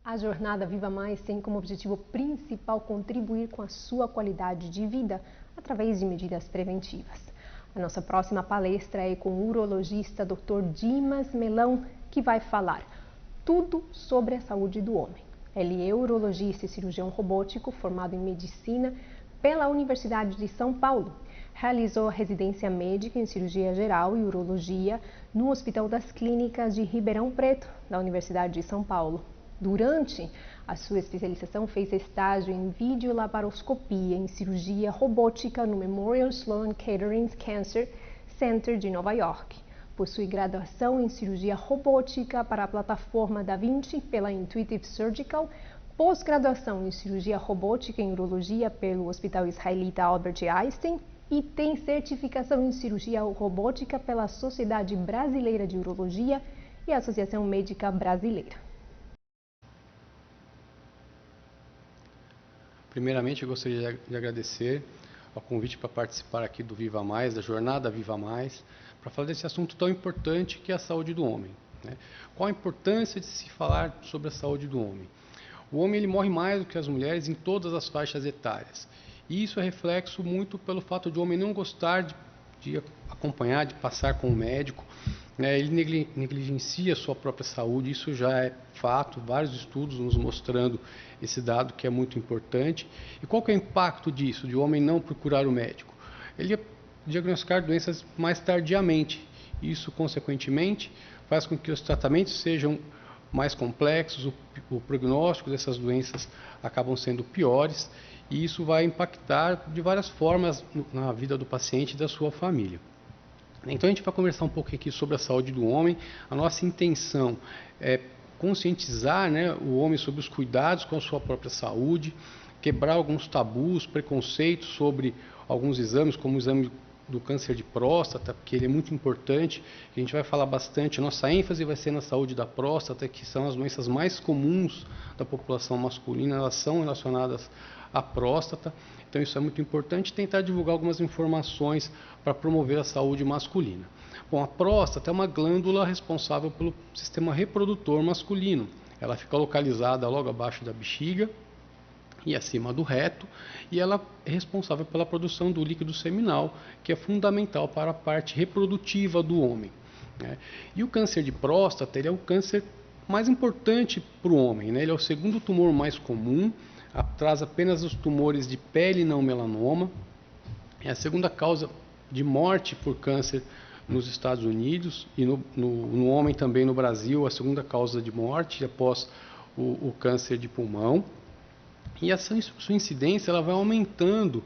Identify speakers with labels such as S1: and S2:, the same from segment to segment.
S1: A Jornada Viva Mais tem como objetivo principal contribuir com a sua qualidade de vida através de medidas preventivas. A nossa próxima palestra é com o urologista Dr. Dimas Melão, que vai falar tudo sobre a saúde do homem. Ele é urologista e cirurgião robótico formado em medicina pela Universidade de São Paulo. Realizou residência médica em cirurgia geral e urologia no Hospital das Clínicas de Ribeirão Preto, da Universidade de São Paulo. Durante a sua especialização, fez estágio em videolaparoscopia em cirurgia robótica no Memorial Sloan Kettering Cancer Center de Nova York. Possui graduação em cirurgia robótica para a plataforma Da Vinci pela Intuitive Surgical, pós-graduação em cirurgia robótica em urologia pelo Hospital Israelita Albert Einstein e tem certificação em cirurgia robótica pela Sociedade Brasileira de Urologia e a Associação Médica Brasileira.
S2: Primeiramente, eu gostaria de agradecer ao convite para participar aqui do Viva Mais, da Jornada Viva Mais, para falar desse assunto tão importante que é a saúde do homem, né? Qual a importância de se falar sobre a saúde do homem? O homem ele morre mais do que as mulheres em todas as faixas etárias. E isso é reflexo muito pelo fato de o homem não gostar de acompanhar, de passar com o médico, né? Ele negligencia a sua própria saúde, isso já é fato, vários estudos nos mostrando esse dado que é muito importante. E qual que é o impacto disso, de o homem não procurar o médico? Ele ia diagnosticar doenças mais tardiamente. Isso, consequentemente, faz com que os tratamentos sejam mais complexos, o prognóstico dessas doenças acabam sendo piores, e isso vai impactar de várias formas na vida do paciente e da sua família. Então a gente vai conversar um pouco aqui sobre a saúde do homem. A nossa intenção é conscientizar, né, o homem sobre os cuidados com a sua própria saúde, quebrar alguns tabus, preconceitos sobre alguns exames, como o exame do câncer de próstata, porque ele é muito importante. A gente vai falar bastante, a nossa ênfase vai ser na saúde da próstata, que são as doenças mais comuns da população masculina, elas são relacionadas à próstata. Então isso é muito importante, tentar divulgar algumas informações para promover a saúde masculina. Bom, a próstata é uma glândula responsável pelo sistema reprodutor masculino. Ela fica localizada logo abaixo da bexiga e acima do reto, e ela é responsável pela produção do líquido seminal, que é fundamental para a parte reprodutiva do homem, né? E o câncer de próstata, ele é o câncer mais importante para o homem, né? Ele é o segundo tumor mais comum, atrás apenas os tumores de pele não melanoma. É a segunda causa de morte por câncer nos Estados Unidos e no homem também no Brasil, a segunda causa de morte após o câncer de pulmão. E essa sua incidência ela vai aumentando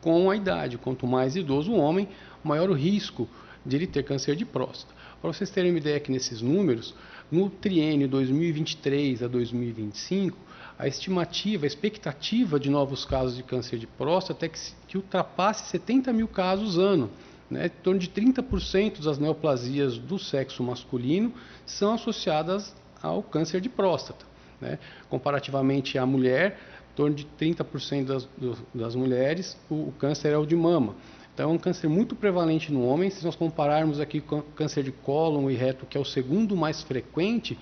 S2: com a idade. Quanto mais idoso o homem, maior o risco de ele ter câncer de próstata. Para vocês terem uma ideia aqui nesses números, no triênio 2023 a 2025, a estimativa, a expectativa de novos casos de câncer de próstata é que ultrapasse 70 mil casos ano, né? Em torno de 30% das neoplasias do sexo masculino são associadas ao câncer de próstata, né? Comparativamente à mulher, em torno de 30% das mulheres, o câncer é o de mama. Então é um câncer muito prevalente no homem. Se nós compararmos aqui com o câncer de cólon e reto, que é o segundo mais frequente,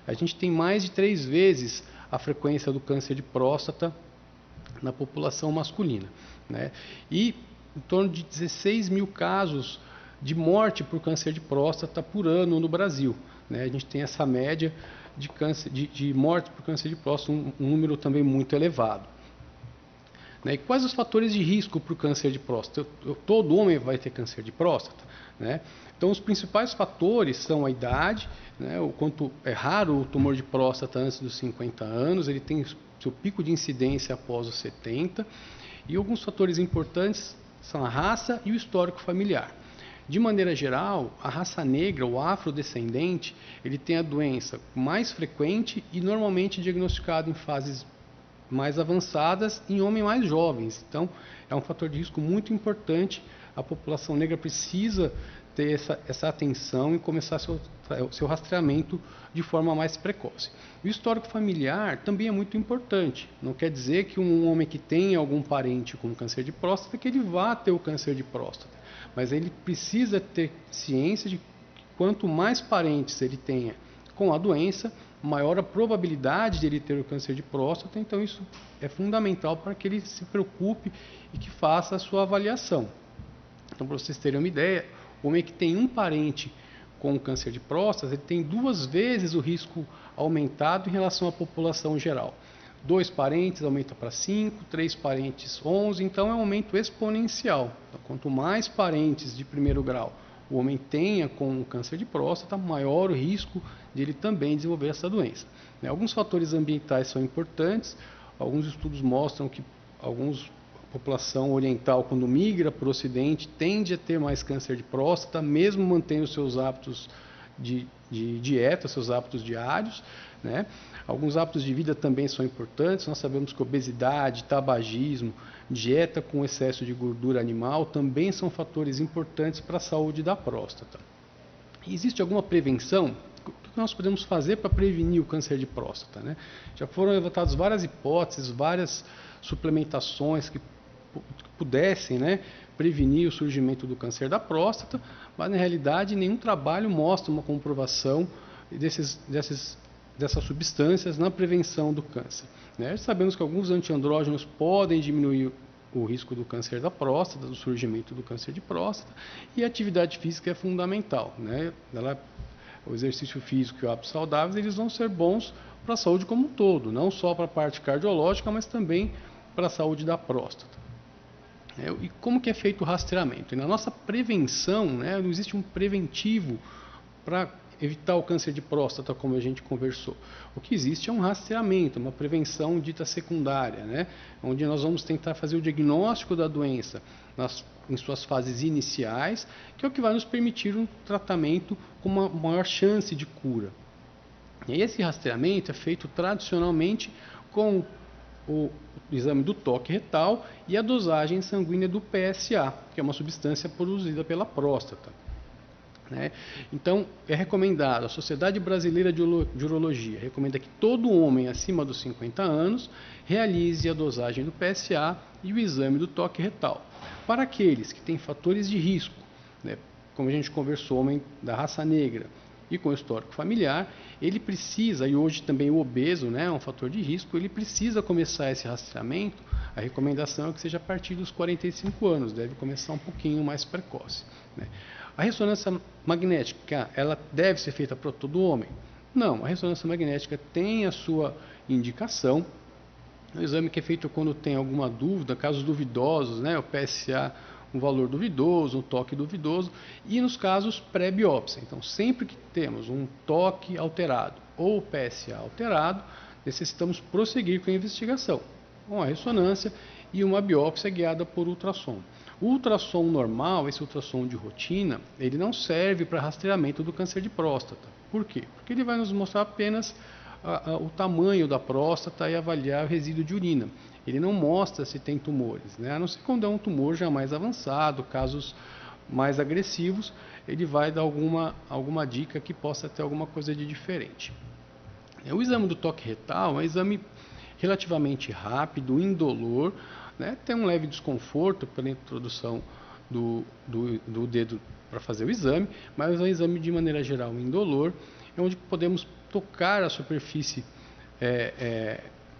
S2: a gente tem mais de 3 vezes a frequência do câncer de próstata na população masculina, né? E em torno de 16 mil casos de morte por câncer de próstata por ano no Brasil, né? A gente tem essa média de morte por câncer de próstata, um número também muito elevado, né? E quais os fatores de risco para o câncer de próstata? Todo homem vai ter câncer de próstata, né? Então, os principais fatores são a idade, né? O quanto é raro o tumor de próstata antes dos 50 anos, ele tem seu pico de incidência após os 70, e alguns fatores importantes são a raça e o histórico familiar. De maneira geral, a raça negra, o afrodescendente, ele tem a doença mais frequente e normalmente diagnosticada em fases mais avançadas em homens mais jovens. Então, é um fator de risco muito importante. A população negra precisa ter essa atenção e começar seu rastreamento de forma mais precoce. O histórico familiar também é muito importante. Não quer dizer que um homem que tem algum parente com câncer de próstata, que ele vá ter o câncer de próstata. Mas ele precisa ter ciência de que quanto mais parentes ele tenha com a doença, maior a probabilidade de ele ter o câncer de próstata. Então isso é fundamental para que ele se preocupe e que faça a sua avaliação. Então, para vocês terem uma ideia, o homem que tem um parente com câncer de próstata, ele tem 2 vezes o risco aumentado em relação à população geral. 2 parentes aumenta para 5, 3 parentes 11, então é um aumento exponencial. Então, quanto mais parentes de primeiro grau o homem tenha com câncer de próstata, maior o risco de ele também desenvolver essa doença. Alguns fatores ambientais são importantes, alguns estudos mostram que a população oriental, quando migra para o ocidente, tende a ter mais câncer de próstata, mesmo mantendo seus hábitos de dieta, seus hábitos diários, né? Alguns hábitos de vida também são importantes. Nós sabemos que obesidade, tabagismo, dieta com excesso de gordura animal também são fatores importantes para a saúde da próstata. Existe alguma prevenção? O que nós podemos fazer para prevenir o câncer de próstata, né? Já foram levantadas várias hipóteses, várias suplementações que pudessem, né, prevenir o surgimento do câncer da próstata, mas na realidade nenhum trabalho mostra uma comprovação dessas substâncias na prevenção do câncer, né? Sabemos que alguns antiandrógenos podem diminuir o risco do câncer da próstata, do surgimento do câncer de próstata, e a atividade física é fundamental, né? O exercício físico e o hábito saudáveis, eles vão ser bons para a saúde como um todo, não só para a parte cardiológica, mas também para a saúde da próstata. E como que é feito o rastreamento? E na nossa prevenção, né, não existe um preventivo para evitar o câncer de próstata, como a gente conversou. O que existe é um rastreamento, uma prevenção dita secundária, né, onde nós vamos tentar fazer o diagnóstico da doença em suas fases iniciais, que é o que vai nos permitir um tratamento com uma maior chance de cura. E esse rastreamento é feito tradicionalmente com o exame do toque retal e a dosagem sanguínea do PSA, que é uma substância produzida pela próstata, né? Então, é recomendado, a Sociedade Brasileira de Urologia recomenda que todo homem acima dos 50 anos realize a dosagem do PSA e o exame do toque retal. Para aqueles que têm fatores de risco, né, como a gente conversou, homem da raça negra e com histórico familiar, ele precisa, e hoje também o obeso, né, é um fator de risco, ele precisa começar esse rastreamento. A recomendação é que seja a partir dos 45 anos, deve começar um pouquinho mais precoce, né? A ressonância magnética, ela deve ser feita para todo homem? Não, a ressonância magnética tem a sua indicação. É um exame que é feito quando tem alguma dúvida, casos duvidosos, né, o PSA, um valor duvidoso, um toque duvidoso, e nos casos pré-biópsia. Então, sempre que temos um toque alterado ou PSA alterado, necessitamos prosseguir com a investigação, com a ressonância e uma biópsia guiada por ultrassom. O ultrassom normal, esse ultrassom de rotina, ele não serve para rastreamento do câncer de próstata. Por quê? Porque ele vai nos mostrar apenas o tamanho da próstata e avaliar o resíduo de urina. Ele não mostra se tem tumores, né? A não ser quando é um tumor já mais avançado, casos mais agressivos, ele vai dar alguma dica que possa ter alguma coisa de diferente. O exame do toque retal é um exame relativamente rápido, indolor, né? Tem um leve desconforto pela introdução do dedo para fazer o exame, mas é um exame de maneira geral indolor, onde podemos tocar a superfície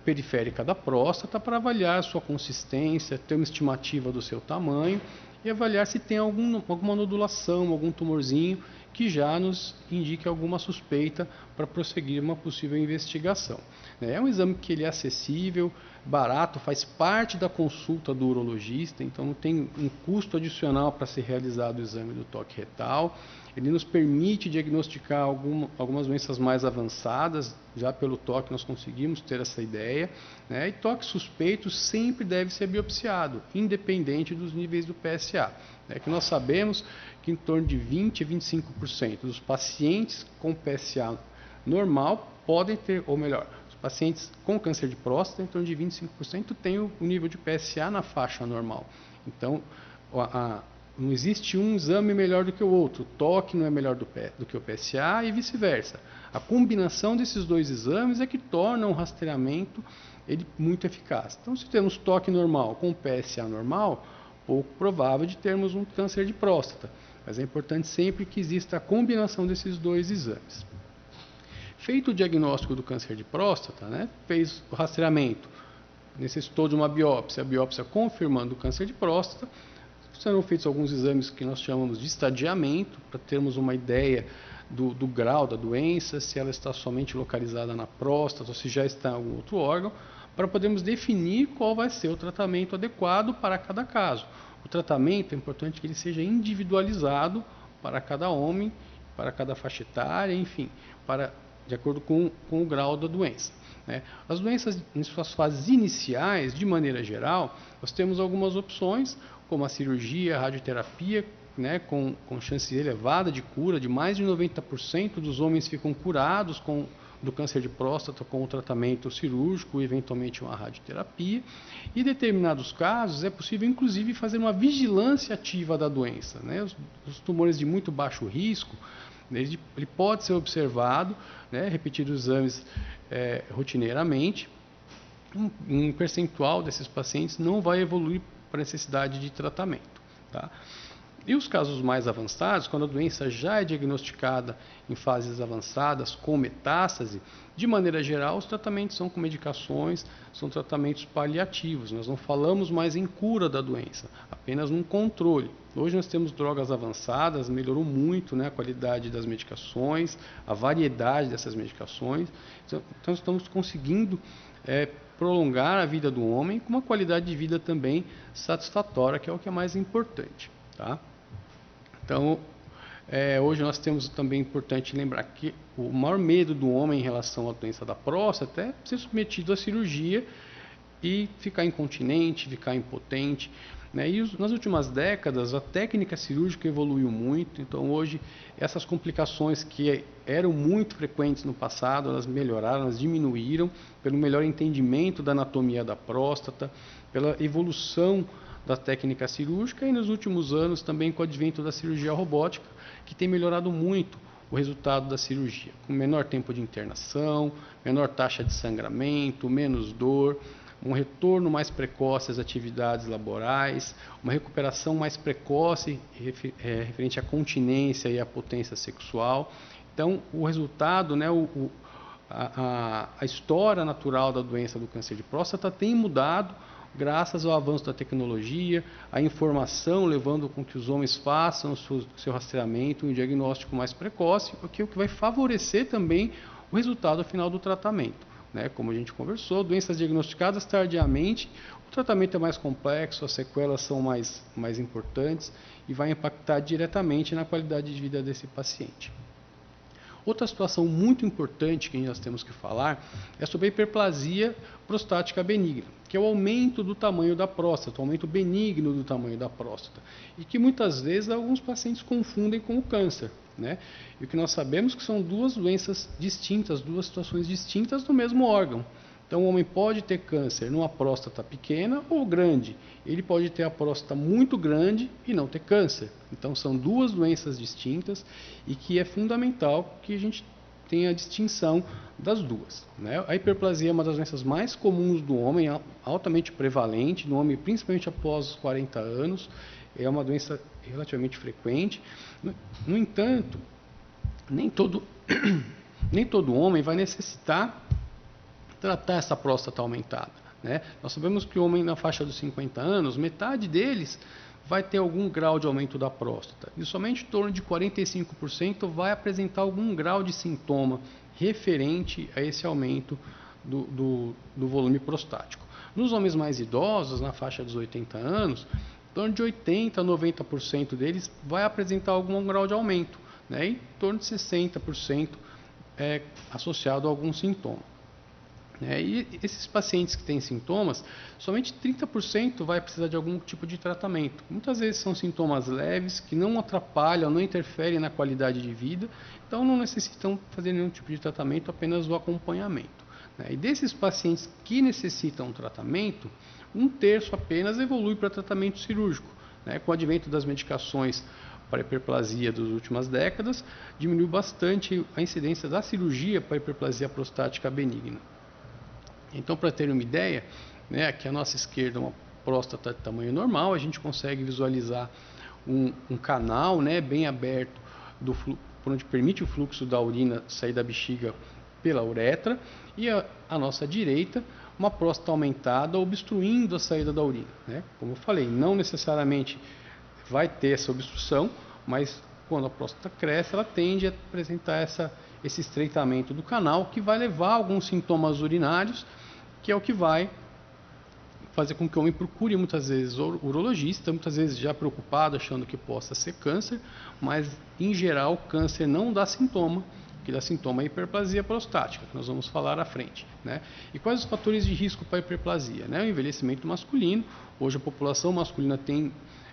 S2: periférica da próstata para avaliar a sua consistência, ter uma estimativa do seu tamanho e avaliar se tem alguma nodulação, algum tumorzinho que já nos indique alguma suspeita para prosseguir uma possível investigação. É um exame que ele é acessível, barato, faz parte da consulta do urologista, então não tem um custo adicional para ser realizado o exame do toque retal. Ele nos permite diagnosticar algumas doenças mais avançadas, já pelo toque nós conseguimos ter essa ideia, né? E toque suspeito sempre deve ser biopsiado, independente dos níveis do PSA. É que nós sabemos que em torno de 20 a 25% dos pacientes com PSA normal podem ter, ou melhor, os pacientes com câncer de próstata, em torno de 25% têm o nível de PSA na faixa normal. Então, não existe um exame melhor do que o outro, o toque não é melhor do que o PSA e vice-versa. A combinação desses dois exames é que torna o rastreamento muito eficaz. Então, se temos toque normal com PSA normal, pouco provável de termos um câncer de próstata, mas é importante sempre que exista a combinação desses dois exames. Feito o diagnóstico do câncer de próstata, né, fez o rastreamento, necessitou de uma biópsia, a biópsia confirmando o câncer de próstata, serão feitos alguns exames que nós chamamos de estadiamento, para termos uma ideia do grau da doença, se ela está somente localizada na próstata ou se já está em algum outro órgão, para podermos definir qual vai ser o tratamento adequado para cada caso. O tratamento é importante que ele seja individualizado para cada homem, para cada faixa etária, enfim, de acordo com o grau da doença. As doenças em suas fases iniciais, de maneira geral, nós temos algumas opções, como a cirurgia, a radioterapia, com chance elevada de cura, de mais de 90% dos homens ficam curados do câncer de próstata com o tratamento cirúrgico e eventualmente uma radioterapia. E em determinados casos é possível inclusive fazer uma vigilância ativa da doença. Os tumores de muito baixo risco, ele pode ser observado, repetir os exames rotineiramente. Um percentual desses pacientes não vai evoluir para necessidade de tratamento. Tá? E os casos mais avançados, quando a doença já é diagnosticada em fases avançadas com metástase, de maneira geral os tratamentos são com medicações, são tratamentos paliativos. Nós não falamos mais em cura da doença, apenas num controle. Hoje nós temos drogas avançadas, melhorou muito a qualidade das medicações, a variedade dessas medicações. Então estamos conseguindo prolongar a vida do homem com uma qualidade de vida também satisfatória, que é o que é mais importante. Tá? Então, hoje nós temos também importante lembrar que o maior medo do homem em relação à doença da próstata é ser submetido à cirurgia e ficar incontinente, ficar impotente. E nas últimas décadas a técnica cirúrgica evoluiu muito, então hoje essas complicações que eram muito frequentes no passado, elas melhoraram, elas diminuíram pelo melhor entendimento da anatomia da próstata, pela evolução da técnica cirúrgica e nos últimos anos também com o advento da cirurgia robótica, que tem melhorado muito o resultado da cirurgia, com menor tempo de internação, menor taxa de sangramento, menos dor, um retorno mais precoce às atividades laborais, uma recuperação mais precoce referente à continência e à potência sexual. Então, o resultado, a história natural da doença do câncer de próstata tem mudado graças ao avanço da tecnologia, a informação levando com que os homens façam o seu rastreamento, um diagnóstico mais precoce, o que vai favorecer também o resultado final do tratamento. Como a gente conversou, doenças diagnosticadas tardiamente, o tratamento é mais complexo, as sequelas são mais importantes e vai impactar diretamente na qualidade de vida desse paciente. Outra situação muito importante que nós temos que falar é sobre a hiperplasia prostática benigna, que é o aumento do tamanho da próstata, o aumento benigno do tamanho da próstata, e que muitas vezes alguns pacientes confundem com o câncer. E o que nós sabemos que são duas doenças distintas, duas situações distintas do mesmo órgão. Então o homem pode ter câncer numa próstata pequena ou grande, ele pode ter a próstata muito grande e não ter câncer. Então são duas doenças distintas e que é fundamental que a gente tenha a distinção das duas. A hiperplasia é uma das doenças mais comuns do homem, altamente prevalente no homem, principalmente após os 40 anos, é uma doença relativamente frequente. No entanto, nem todo homem vai necessitar tratar essa próstata aumentada. Nós sabemos que o homem na faixa dos 50 anos, metade deles vai ter algum grau de aumento da próstata e somente em torno de 45% vai apresentar algum grau de sintoma referente a esse aumento do volume prostático. Nos homens mais idosos, na faixa dos 80 anos, em torno de 80% a 90% deles vai apresentar algum grau de aumento, em torno de 60% associado a algum sintoma. E esses pacientes que têm sintomas, somente 30% vai precisar de algum tipo de tratamento. Muitas vezes são sintomas leves, que não atrapalham, não interferem na qualidade de vida, então não necessitam fazer nenhum tipo de tratamento, apenas o acompanhamento. E desses pacientes que necessitam tratamento, 1/3 apenas evolui para tratamento cirúrgico. Com o advento das medicações para hiperplasia das últimas décadas, diminuiu bastante a incidência da cirurgia para hiperplasia prostática benigna. Então, para ter uma ideia, aqui à nossa esquerda uma próstata de tamanho normal, a gente consegue visualizar um canal bem aberto por onde permite o fluxo da urina sair da bexiga pela uretra, e a nossa direita, uma próstata aumentada obstruindo a saída da urina, né? Como eu falei, não necessariamente vai ter essa obstrução, mas quando a próstata cresce, ela tende a apresentar esse estreitamento do canal, que vai levar a alguns sintomas urinários, que é o que vai fazer com que o homem procure muitas vezes o urologista, muitas vezes já preocupado, achando que possa ser câncer, mas em geral o câncer não dá sintoma. O que dá sintoma é a hiperplasia prostática, que nós vamos falar à frente, né? E quais os fatores de risco para a hiperplasia, né? O envelhecimento masculino. Hoje a população masculina tem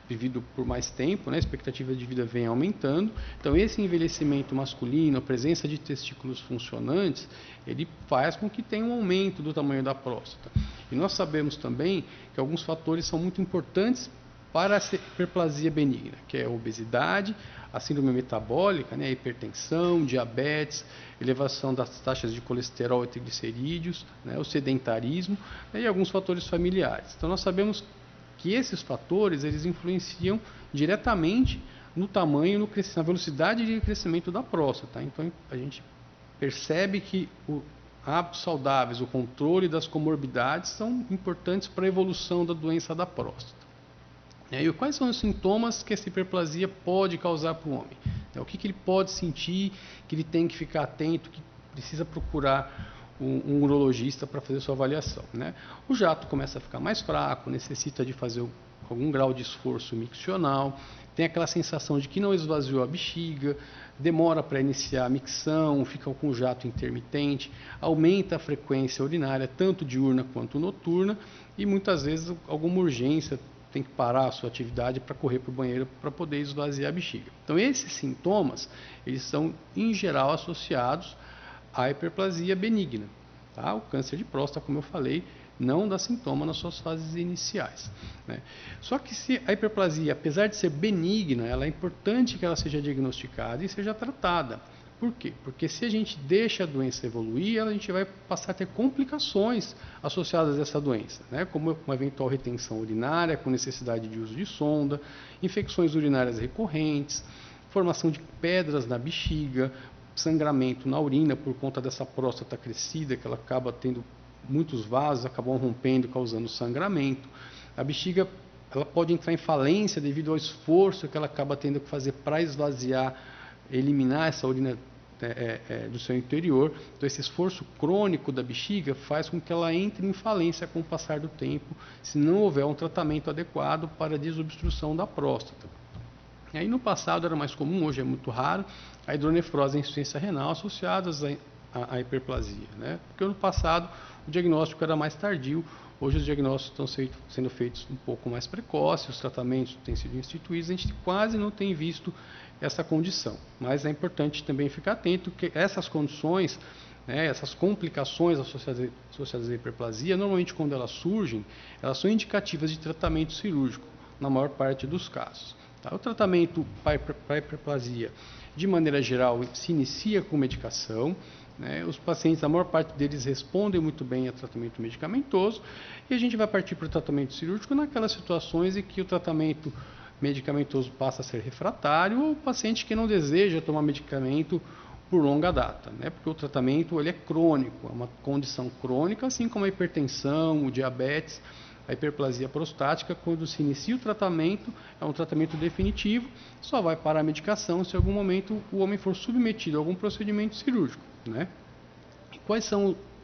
S2: vivido por mais tempo, né? A expectativa de vida vem aumentando. Então esse envelhecimento masculino, a presença de testículos funcionantes, ele faz com que tenha um aumento do tamanho da próstata. E nós sabemos também que alguns fatores são muito importantes para a hiperplasia benigna, que é a obesidade, a síndrome metabólica, né, a hipertensão, diabetes, elevação das taxas de colesterol e triglicerídeos, né, o sedentarismo, né, e alguns fatores familiares. Então nós sabemos que esses fatores eles influenciam diretamente no tamanho, na velocidade de crescimento da próstata. Então a gente percebe que hábitos saudáveis, o controle das comorbidades são importantes para a evolução da doença da próstata. E quais são os sintomas que essa hiperplasia pode causar para o homem? O que ele pode sentir, que ele tem que ficar atento, que precisa procurar um urologista para fazer sua avaliação, né? O jato começa a ficar mais fraco, necessita de fazer algum grau de esforço miccional, tem aquela sensação de que não esvaziou a bexiga, demora para iniciar a micção, fica com o jato intermitente, aumenta a frequência urinária, tanto diurna quanto noturna, e muitas vezes alguma urgência, tem que parar a sua atividade para correr para o banheiro para poder esvaziar a bexiga. Então esses sintomas, eles são em geral associados à hiperplasia benigna, tá? O câncer de próstata, como eu falei, não dá sintoma nas suas fases iniciais, né? Só que se a hiperplasia, apesar de ser benigna, ela é importante que ela seja diagnosticada e seja tratada. Por quê? Porque se a gente deixa a doença evoluir, a gente vai passar a ter complicações associadas a essa doença, né? Como uma eventual retenção urinária com necessidade de uso de sonda, infecções urinárias recorrentes, formação de pedras na bexiga, sangramento na urina por conta dessa próstata crescida, que ela acaba tendo muitos vasos, acabam rompendo, causando sangramento. A bexiga ela pode entrar em falência devido ao esforço que ela acaba tendo que fazer para esvaziar, eliminar essa urina do seu interior. Então esse esforço crônico da bexiga faz com que ela entre em falência com o passar do tempo, se não houver um tratamento adequado para a desobstrução da próstata. E aí no passado era mais comum, hoje é muito raro, a hidronefrose e a insuficiência renal associadas à hiperplasia, né? Porque no passado o diagnóstico era mais tardio, hoje os diagnósticos estão sendo feitos um pouco mais precoces, os tratamentos têm sido instituídos, a gente quase não tem visto essa condição. Mas é importante também ficar atento que essas condições, né, essas complicações associadas à hiperplasia, normalmente quando elas surgem, elas são indicativas de tratamento cirúrgico, na maior parte dos casos. Tá? O tratamento para a hiperplasia, de maneira geral, se inicia com medicação, né? Os pacientes, a maior parte deles respondem muito bem a tratamento medicamentoso, e a gente vai partir para o tratamento cirúrgico naquelas situações em que o tratamento medicamentoso passa a ser refratário, ou o paciente que não deseja tomar medicamento por longa data, né? Porque o tratamento ele é crônico, é uma condição crônica, assim como a hipertensão, o diabetes, a hiperplasia prostática. Quando se inicia o tratamento, é um tratamento definitivo, só vai parar a medicação se em algum momento o homem for submetido a algum procedimento cirúrgico, né? E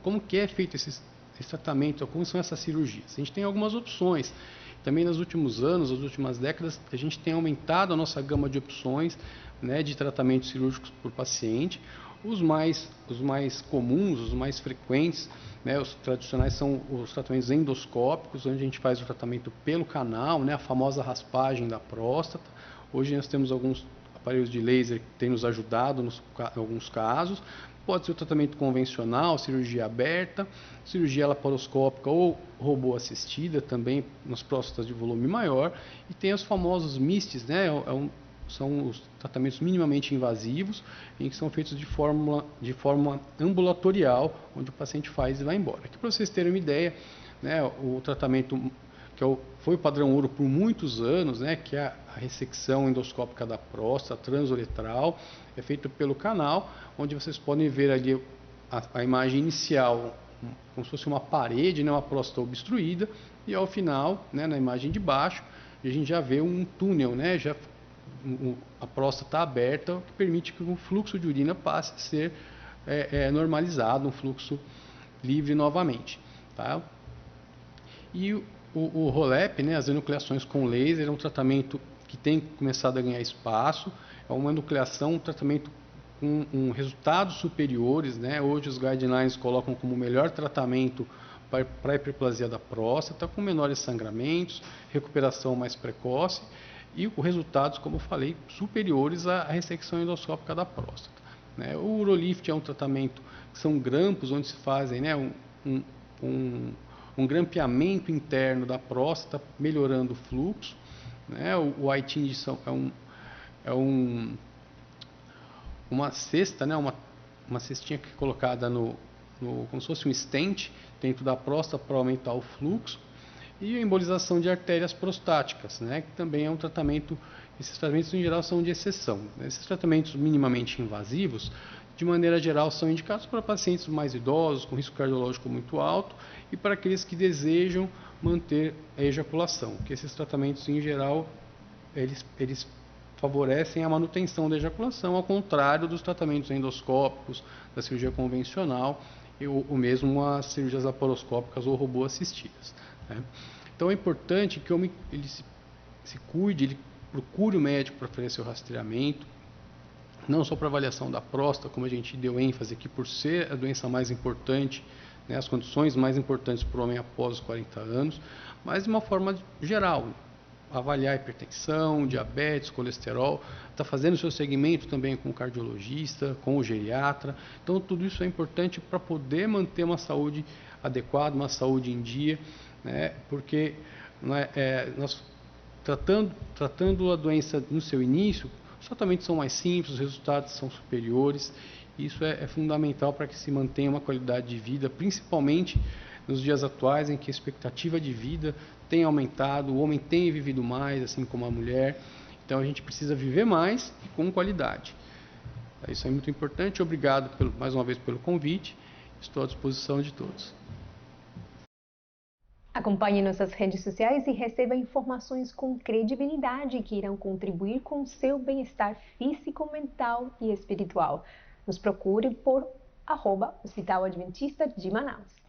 S2: como que é feito esse tratamento, como são essas cirurgias? A gente tem algumas opções. Também nos últimos anos, nas últimas décadas, a gente tem aumentado a nossa gama de opções, né, de tratamentos cirúrgicos por paciente. Os mais comuns, os mais frequentes, né, os tradicionais são os tratamentos endoscópicos, onde a gente faz o tratamento pelo canal, né, a famosa raspagem da próstata. Hoje nós temos alguns aparelhos de laser que têm nos ajudado em alguns casos. Pode ser o tratamento convencional, cirurgia aberta, cirurgia laparoscópica ou robô assistida, também nas próstatas de volume maior. E tem os famosos MISTs, né? São os tratamentos minimamente invasivos, em que são feitos de forma ambulatorial, onde o paciente faz e vai embora. Aqui para vocês terem uma ideia, né, o tratamento que foi o padrão ouro por muitos anos, né, que é a ressecção endoscópica da próstata transuretral, é feito pelo canal, onde vocês podem ver ali a imagem inicial como se fosse uma parede, né, uma próstata obstruída, e ao final, né, na imagem de baixo, a gente já vê um túnel, né, a próstata está aberta, o que permite que o fluxo de urina passe a ser normalizado, um fluxo livre novamente. Tá? E o ROLEP, né, as enucleações com laser, é um tratamento que tem começado a ganhar espaço, é uma enucleação, um tratamento com resultados superiores, né? Hoje os guidelines colocam como o melhor tratamento para a hiperplasia da próstata, com menores sangramentos, recuperação mais precoce e com resultados, como eu falei, superiores à ressecção endoscópica da próstata. Né? O Urolift é um tratamento que são grampos onde se fazem, né, um grampeamento interno da próstata, melhorando o fluxo. Né? O ITIND uma cesta, né, uma cestinha que é colocada como se fosse um stent dentro da próstata para aumentar o fluxo, e a embolização de artérias prostáticas, né, que também é um tratamento. Esses tratamentos em geral são de exceção. Esses tratamentos minimamente invasivos, de maneira geral, são indicados para pacientes mais idosos, com risco cardiológico muito alto, e para aqueles que desejam manter a ejaculação, que esses tratamentos em geral eles favorecem a manutenção da ejaculação, ao contrário dos tratamentos endoscópicos, da cirurgia convencional, ou mesmo as cirurgias laparoscópicas ou robô-assistidas. Né? Então é importante que o homem ele se cuide, ele procure o médico para oferecer o rastreamento, não só para avaliação da próstata, como a gente deu ênfase aqui, por ser a doença mais importante, né, as condições mais importantes para o homem após os 40 anos, mas de uma forma geral, avaliar hipertensão, diabetes, colesterol, está fazendo o seu segmento também com o cardiologista, com o geriatra. Então, tudo isso é importante para poder manter uma saúde adequada, uma saúde em dia, né? Porque nós tratando a doença no seu início, os tratamentos são mais simples, os resultados são superiores. Isso é fundamental para que se mantenha uma qualidade de vida, principalmente nos dias atuais em que a expectativa de vida tem aumentado, o homem tem vivido mais, assim como a mulher. Então a gente precisa viver mais e com qualidade. Isso é muito importante. Obrigado mais uma vez pelo convite. Estou à disposição de todos.
S1: Acompanhe nossas redes sociais e receba informações com credibilidade que irão contribuir com o seu bem-estar físico, mental e espiritual. Nos procure por @Hospital Adventista de Manaus.